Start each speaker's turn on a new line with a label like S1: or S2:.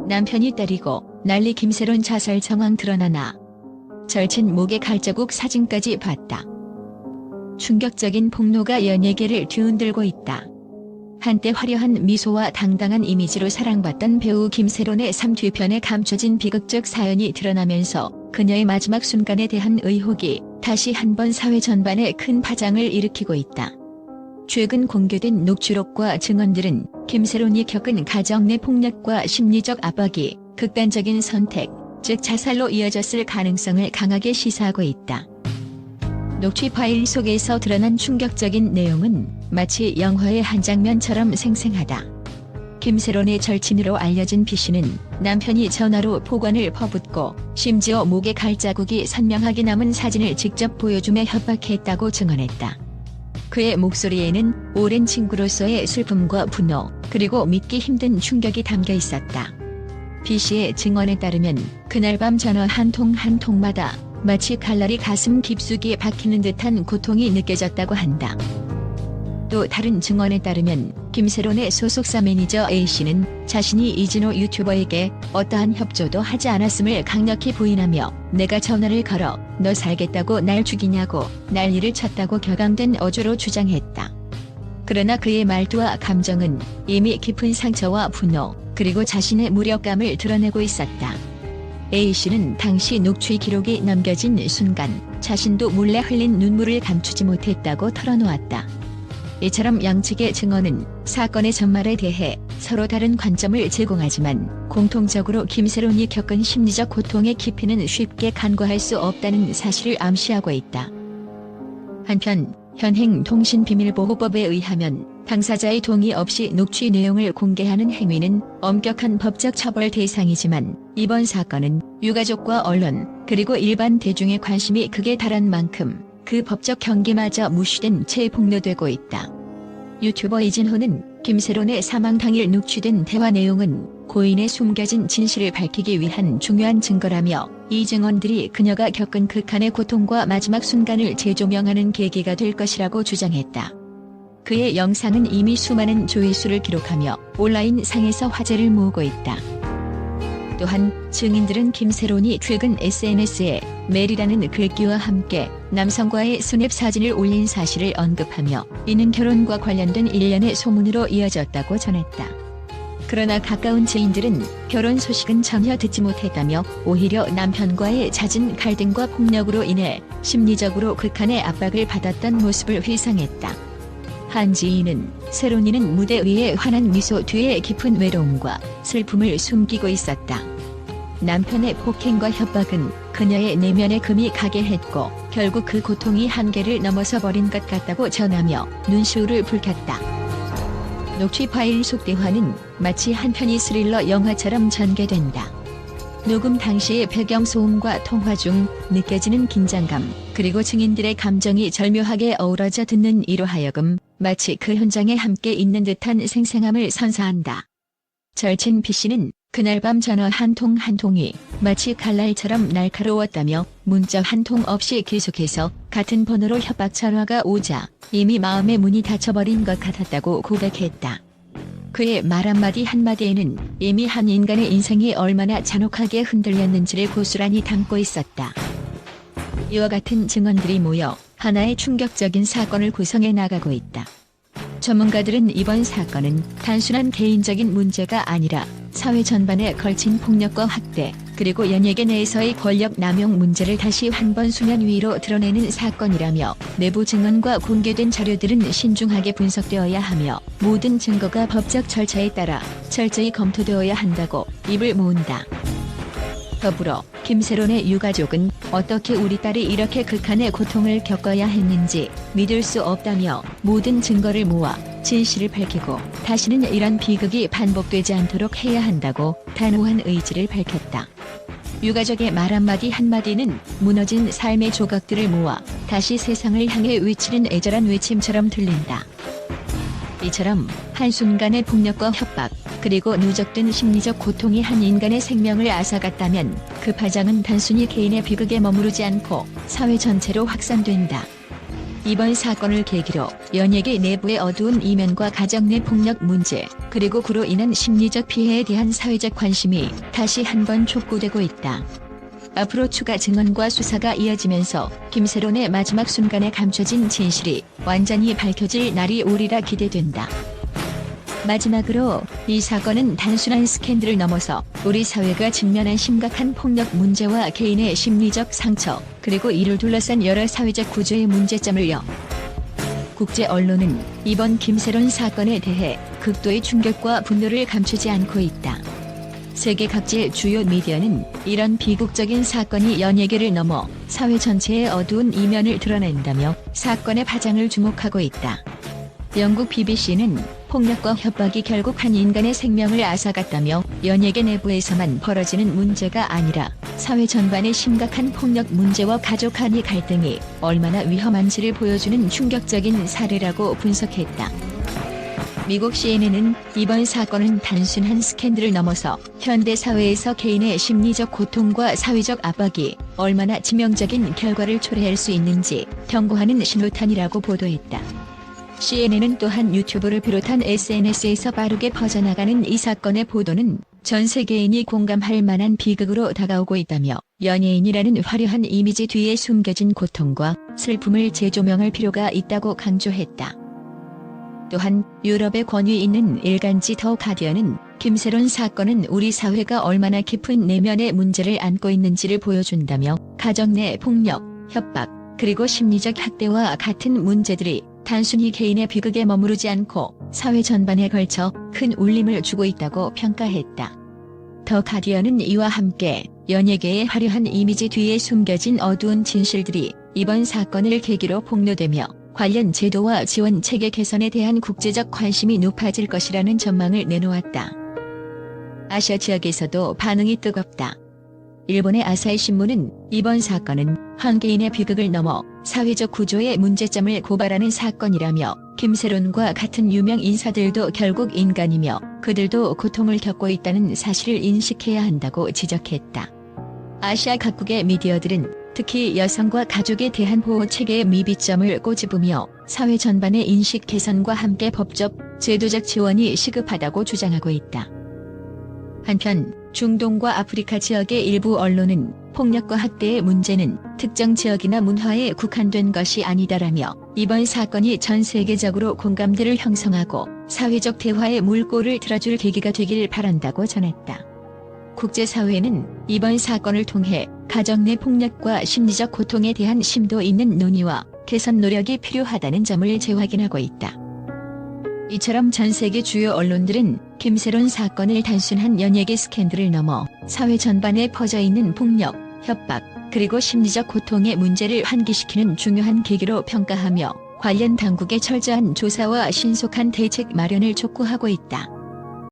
S1: 남편이 때리고 난리 김새론 자살 정황 드러나나. 절친 목에 칼자국 사진까지 봤다. 충격적인 폭로가 연예계를 뒤흔들고 있다. 한때 화려한 미소와 당당한 이미지로 사랑받던 배우 김새론의 3뒤편에 감춰진 비극적 사연이 드러나면서 그녀의 마지막 순간에 대한 의혹이 다시 한번 사회 전반에 큰 파장을 일으키고 있다. 최근 공개된 녹취록과 증언들은 김새론이 겪은 가정 내 폭력과 심리적 압박이 극단적인 선택, 즉 자살로 이어졌을 가능성을 강하게 시사하고 있다. 녹취 파일 속에서 드러난 충격적인 내용은 마치 영화의 한 장면처럼 생생하다. 김새론의 절친으로 알려진 B씨는 남편이 전화로 폭언을 퍼붓고 심지어 목에 칼자국이 선명하게 남은 사진을 직접 보여주며 협박했다고 증언했다. 그의 목소리에는 오랜 친구로서의 슬픔과 분노, 그리고 믿기 힘든 충격이 담겨 있었다. B씨의 증언에 따르면 그날 밤 전화 한 통마다 마치 칼날이 가슴 깊숙이 박히는 듯한 고통이 느껴졌다고 한다. 또 다른 증언에 따르면 김새론의 소속사 매니저 A씨는 자신이 이진호 유튜버에게 어떠한 협조도 하지 않았음을 강력히 부인하며 내가 전화를 걸어 너 살겠다고 날 죽이냐고 난리를 쳤다고 격앙된 어조로 주장했다. 그러나 그의 말투와 감정은 이미 깊은 상처와 분노, 그리고 자신의 무력감을 드러내고 있었다. A씨는 당시 녹취 기록이 남겨진 순간 자신도 몰래 흘린 눈물을 감추지 못했다고 털어놓았다. 이처럼 양측의 증언은 사건의 전말에 대해 서로 다른 관점을 제공하지만 공통적으로 김새론이 겪은 심리적 고통의 깊이는 쉽게 간과할 수 없다는 사실을 암시하고 있다. 한편 현행 통신비밀보호법에 의하면 당사자의 동의 없이 녹취 내용을 공개하는 행위는 엄격한 법적 처벌 대상이지만 이번 사건은 유가족과 언론, 그리고 일반 대중의 관심이 극에 달한 만큼 그 법적 경계마저 무시된 채 폭로되고 있다. 유튜버 이진호는 김새론의 사망 당일 녹취된 대화 내용은 고인의 숨겨진 진실을 밝히기 위한 중요한 증거라며 이 증언들이 그녀가 겪은 극한의 고통과 마지막 순간을 재조명하는 계기가 될 것이라고 주장했다. 그의 영상은 이미 수많은 조회수를 기록하며 온라인 상에서 화제를 모으고 있다. 또한 증인들은 김새론이 최근 SNS에 메리라는 글귀와 함께 남성과의 스냅 사진을 올린 사실을 언급하며 이는 결혼과 관련된 일련의 소문으로 이어졌다고 전했다. 그러나 가까운 지인들은 결혼 소식은 전혀 듣지 못했다며 오히려 남편과의 잦은 갈등과 폭력으로 인해 심리적으로 극한의 압박을 받았던 모습을 회상했다. 한 지인은 새론이는 무대 위의 환한 미소 뒤에 깊은 외로움과 슬픔을 숨기고 있었다. 남편의 폭행과 협박은 그녀의 내면에 금이 가게 했고 결국 그 고통이 한계를 넘어서 버린 것 같다고 전하며 눈시울을 붉혔다. 녹취 파일 속 대화는 마치 한 편의 스릴러 영화처럼 전개된다. 녹음 당시의 배경소음과 통화 중 느껴지는 긴장감, 그리고 증인들의 감정이 절묘하게 어우러져 듣는 이로 하여금 마치 그 현장에 함께 있는 듯한 생생함을 선사한다. 절친 B씨는 그날 밤 전화 한 통이 마치 칼날처럼 날카로웠다며 문자 한 통 없이 계속해서 같은 번호로 협박 전화가 오자 이미 마음의 문이 닫혀버린 것 같았다고 고백했다. 그의 말 한마디에는 이미 한 인간의 인생이 얼마나 잔혹하게 흔들렸는지를 고스란히 담고 있었다. 이와 같은 증언들이 모여 하나의 충격적인 사건을 구성해 나가고 있다. 전문가들은 이번 사건은 단순한 개인적인 문제가 아니라 사회 전반에 걸친 폭력과 학대, 그리고 연예계 내에서의 권력 남용 문제를 다시 한번 수면 위로 드러내는 사건이라며 내부 증언과 공개된 자료들은 신중하게 분석되어야 하며 모든 증거가 법적 절차에 따라 철저히 검토되어야 한다고 입을 모은다. 더불어 김새론의 유가족은 어떻게 우리 딸이 이렇게 극한의 고통을 겪어야 했는지 믿을 수 없다며 모든 증거를 모아 진실을 밝히고 다시는 이런 비극이 반복되지 않도록 해야 한다고 단호한 의지를 밝혔다. 유가족의 말 한마디는 무너진 삶의 조각들을 모아 다시 세상을 향해 외치는 애절한 외침처럼 들린다. 이처럼 한순간의 폭력과 협박, 그리고 누적된 심리적 고통이 한 인간의 생명을 앗아갔다면 그 파장은 단순히 개인의 비극에 머무르지 않고 사회 전체로 확산된다. 이번 사건을 계기로 연예계 내부의 어두운 이면과 가정 내 폭력 문제, 그리고 그로 인한 심리적 피해에 대한 사회적 관심이 다시 한번 촉구되고 있다. 앞으로 추가 증언과 수사가 이어지면서 김세론의 마지막 순간에 감춰진 진실이 완전히 밝혀질 날이 오리라 기대된다. 마지막으로 이 사건은 단순한 스캔들을 넘어서 우리 사회가 직면한 심각한 폭력 문제와 개인의 심리적 상처, 그리고 이를 둘러싼 여러 사회적 구조의 문제점을요. 국제 언론은 이번 김세론 사건에 대해 극도의 충격과 분노를 감추지 않고 있다. 세계 각지의 주요 미디어는 이런 비극적인 사건이 연예계를 넘어 사회 전체의 어두운 이면을 드러낸다며 사건의 파장을 주목하고 있다. 영국 BBC는 폭력과 협박이 결국 한 인간의 생명을 앗아갔다며 연예계 내부에서만 벌어지는 문제가 아니라 사회 전반의 심각한 폭력 문제와 가족 간의 갈등이 얼마나 위험한지를 보여주는 충격적인 사례라고 분석했다. 미국 CNN은 이번 사건은 단순한 스캔들을 넘어서 현대 사회에서 개인의 심리적 고통과 사회적 압박이 얼마나 치명적인 결과를 초래할 수 있는지 경고하는 신호탄이라고 보도했다. CNN은 또한 유튜브를 비롯한 SNS에서 빠르게 퍼져나가는 이 사건의 보도는 전 세계인이 공감할 만한 비극으로 다가오고 있다며 연예인이라는 화려한 이미지 뒤에 숨겨진 고통과 슬픔을 재조명할 필요가 있다고 강조했다. 또한 유럽의 권위 있는 일간지 더 가디언은 김세론 사건은 우리 사회가 얼마나 깊은 내면의 문제를 안고 있는지를 보여준다며 가정 내 폭력, 협박, 그리고 심리적 학대와 같은 문제들이 단순히 개인의 비극에 머무르지 않고 사회 전반에 걸쳐 큰 울림을 주고 있다고 평가했다. 더 가디언은 이와 함께 연예계의 화려한 이미지 뒤에 숨겨진 어두운 진실들이 이번 사건을 계기로 폭로되며 관련 제도와 지원 체계 개선에 대한 국제적 관심이 높아질 것이라는 전망을 내놓았다. 아시아 지역에서도 반응이 뜨겁다. 일본의 아사히 신문은 이번 사건은 한 개인의 비극을 넘어 사회적 구조의 문제점을 고발하는 사건이라며 김세론과 같은 유명 인사들도 결국 인간이며 그들도 고통을 겪고 있다는 사실을 인식해야 한다고 지적했다. 아시아 각국의 미디어들은 특히 여성과 가족에 대한 보호 체계의 미비점을 꼬집으며 사회 전반의 인식 개선과 함께 법적, 제도적 지원이 시급하다고 주장하고 있다. 한편 중동과 아프리카 지역의 일부 언론은 폭력과 학대의 문제는 특정 지역이나 문화에 국한된 것이 아니다라며 이번 사건이 전 세계적으로 공감대를 형성하고 사회적 대화의 물꼬를 틀어줄 계기가 되길 바란다고 전했다. 국제사회는 이번 사건을 통해 가정 내 폭력과 심리적 고통에 대한 심도 있는 논의와 개선 노력이 필요하다는 점을 재확인하고 있다. 이처럼 전 세계 주요 언론들은 김세론 사건을 단순한 연예계 스캔들을 넘어 사회 전반에 퍼져 있는 폭력, 협박, 그리고 심리적 고통의 문제를 환기시키는 중요한 계기로 평가하며 관련 당국의 철저한 조사와 신속한 대책 마련을 촉구하고 있다.